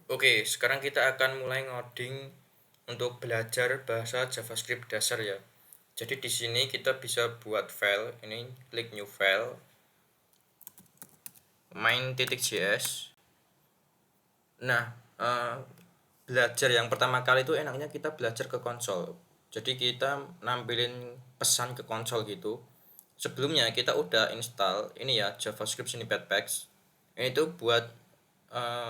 Oke, sekarang kita akan mulai ngoding untuk belajar bahasa JavaScript dasar ya. Jadi di sini kita bisa buat file, ini klik new file, main.js. Nah, belajar yang pertama kali itu enaknya kita belajar ke konsol. Jadi kita nampilin pesan ke konsol gitu. Sebelumnya kita udah install ini ya JavaScript Snippet Packs. Ini tuh buat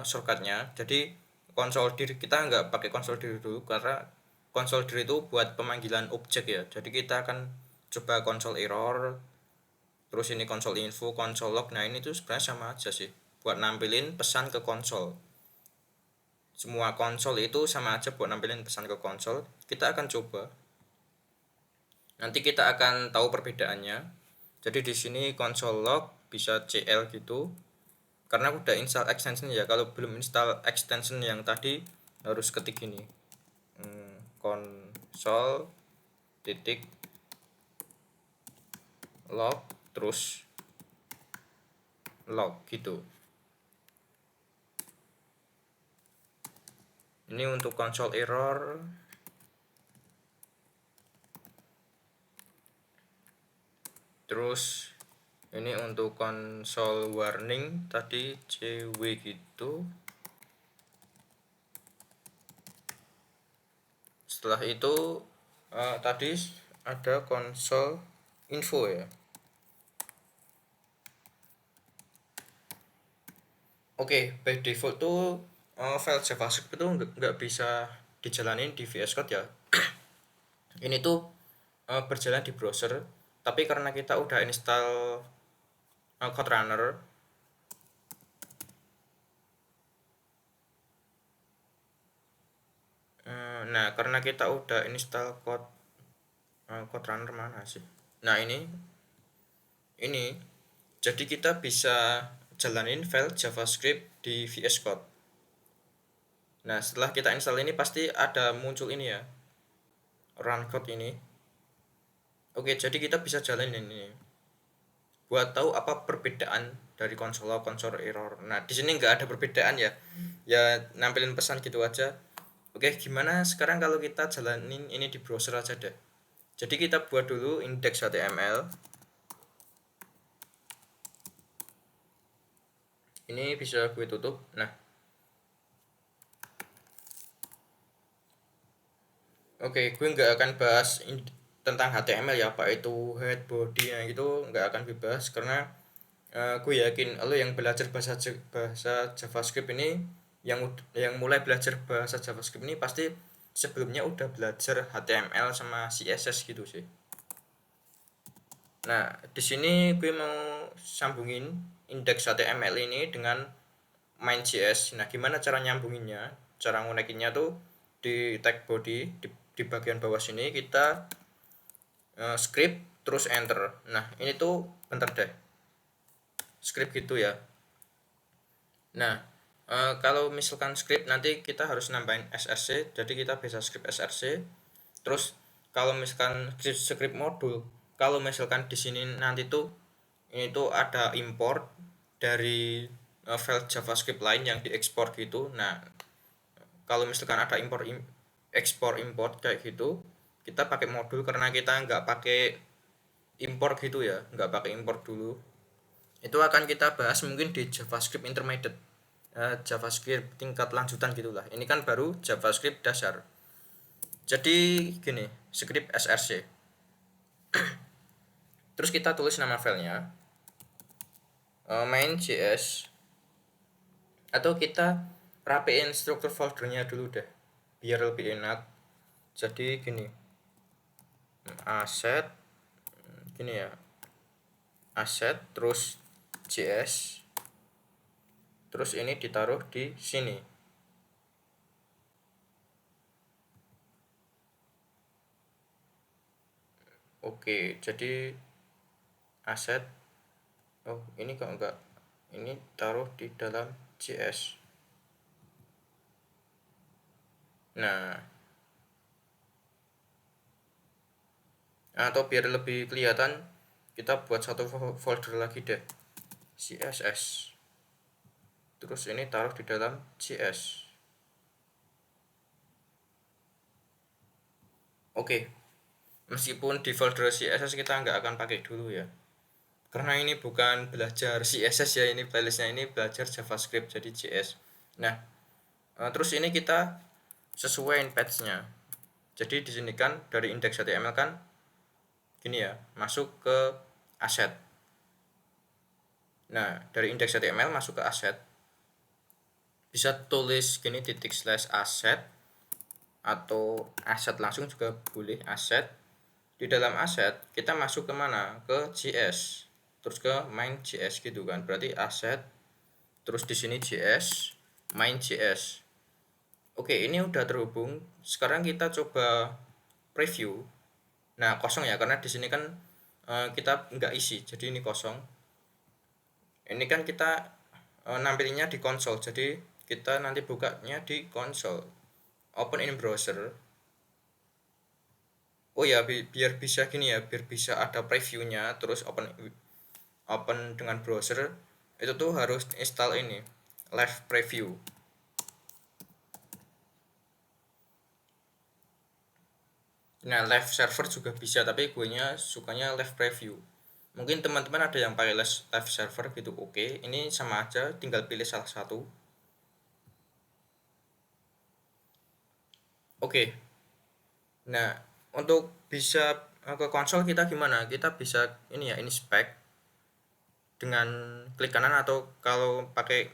shortcutnya. Jadi konsol dir kita nggak pakai konsol dir dulu karena konsol dir itu buat pemanggilan objek ya. Jadi kita akan coba konsol error, terus ini konsol info, konsol log. Nah ini tuh sebenarnya sama aja sih, buat nampilin pesan ke konsol. Semua konsol itu sama aja buat nampilin pesan ke konsol. Kita akan coba. Nanti kita akan tahu perbedaannya. Jadi di sini konsol log bisa CL gitu. Karena udah install extension ya. Kalau belum install extension yang tadi harus ketik ini. Konsol titik log terus log gitu. Ini untuk konsol error. Terus ini untuk konsol warning tadi CW gitu. Setelah itu tadi ada konsol info ya. Oke, by default tuh file JavaScript itu nggak bisa dijalanin di VS Code ya. Ini tuh berjalan di browser, tapi karena kita udah install Code Runner, nah karena kita udah install Code Runner mana sih? Nah ini jadi kita bisa jalanin file JavaScript di VS Code. Nah setelah kita install ini pasti ada muncul ini ya, run code ini. Oke, jadi kita bisa jalanin ini buat tahu apa perbedaan dari konsol log, konsol error. Nah di sini nggak ada perbedaan ya, ya nampilin pesan gitu aja. Oke, gimana sekarang kalau kita jalanin ini di browser aja deh. Jadi kita buat dulu index.html. Ini bisa gue tutup. Nah, oke, gue nggak akan bahas tentang HTML ya, apa itu head, body, nah gitu nggak akan gue bahas karena gue yakin lo yang belajar bahasa JavaScript ini, yang mulai belajar bahasa JavaScript ini pasti sebelumnya udah belajar HTML sama CSS gitu sih. Nah, di sini gue mau sambungin index HTML ini dengan main.js. Nah, gimana cara nyambunginnya? Cara ngonekinnya tuh di tag body di bagian bawah sini kita script terus enter. Nah, ini tuh bentar deh. Script gitu ya. Nah, kalau misalkan script nanti kita harus nambahin src, jadi kita bisa script src. Terus kalau misalkan script modul, kalau misalkan di sini nanti tuh ini tuh ada import dari file JavaScript lain yang diekspor gitu. Nah, kalau misalkan ada ekspor import kayak gitu, kita pakai modul karena kita nggak pakai import gitu ya, nggak pakai import dulu. Itu akan kita bahas mungkin di JavaScript intermediate, JavaScript tingkat lanjutan gitulah. Ini kan baru JavaScript dasar. Jadi gini, script src. Terus kita tulis nama filenya main.js, atau kita rapiin struktur foldernya dulu deh biar lebih enak. Jadi gini, aset gini ya, aset terus js, terus ini ditaruh di sini. Oke, jadi aset, oh ini kok enggak, ini taruh di dalam js. Nah, atau biar lebih kelihatan kita buat satu folder lagi deh, css, terus ini taruh di dalam js. Oke, meskipun di folder CSS kita nggak akan pakai dulu ya, karena ini bukan belajar CSS ya, ini playlistnya ini belajar JavaScript jadi JS. Nah, terus ini kita sesuaiin patch-nya. Jadi di sini kan dari index.html kan gini ya, masuk ke aset. Nah, dari index.html masuk ke aset. Bisa tulis gini titik slash aset atau aset langsung juga boleh, aset. Di dalam aset kita masuk ke mana? Ke JS. Terus ke main.js gitu kan. Berarti aset terus di sini JS, main.js. Oke, ini udah terhubung. Sekarang kita coba preview. Nah, kosong ya karena di sini kan kita nggak isi. Jadi ini kosong. Ini kan kita nampilinnya di konsol. Jadi kita nanti bukanya di konsol. Open in browser. Oh ya, biar bisa gini ya, biar bisa ada previewnya terus open dengan browser, itu tuh harus install ini live preview. Nah, live server juga bisa, tapi gue nya sukanya live preview. Mungkin teman-teman ada yang pakai live server gitu, oke. Ini sama aja, tinggal pilih salah satu. Oke. Nah, untuk bisa ke konsol kita gimana? Kita bisa ini ya, inspect dengan klik kanan, atau kalau pakai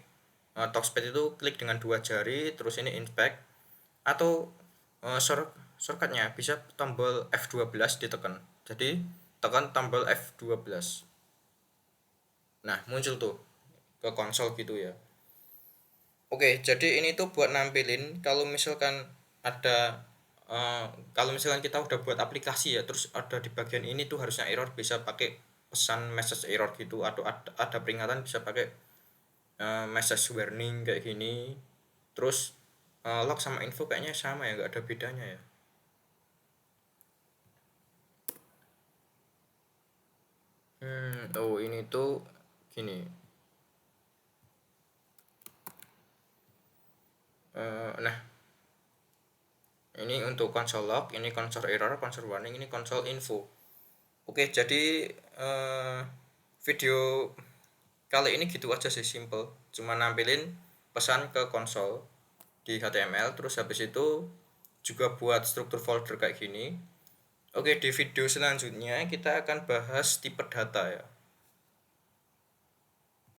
touchpad itu klik dengan dua jari terus ini inspect, atau shortcutnya bisa tombol F12 ditekan. Jadi tekan tombol F12. Nah, muncul tuh ke konsol gitu ya. Oke, jadi ini tuh buat nampilin kalau misalkan ada kalau misalkan kita udah buat aplikasi ya, terus ada di bagian ini tuh harusnya error, bisa pakai pesan message error gitu, atau ada peringatan bisa pakai message warning kayak gini. Terus log sama info kayaknya sama ya, nggak ada bedanya ya. Oh ini tuh gini. Nah, ini untuk console log, ini console error, console warning, ini console info. Oke, jadi video kali ini gitu aja sih, simple. Cuma nampilin pesan ke konsol di HTML, terus habis itu juga buat struktur folder kayak gini. Oke, di video selanjutnya kita akan bahas tipe data ya.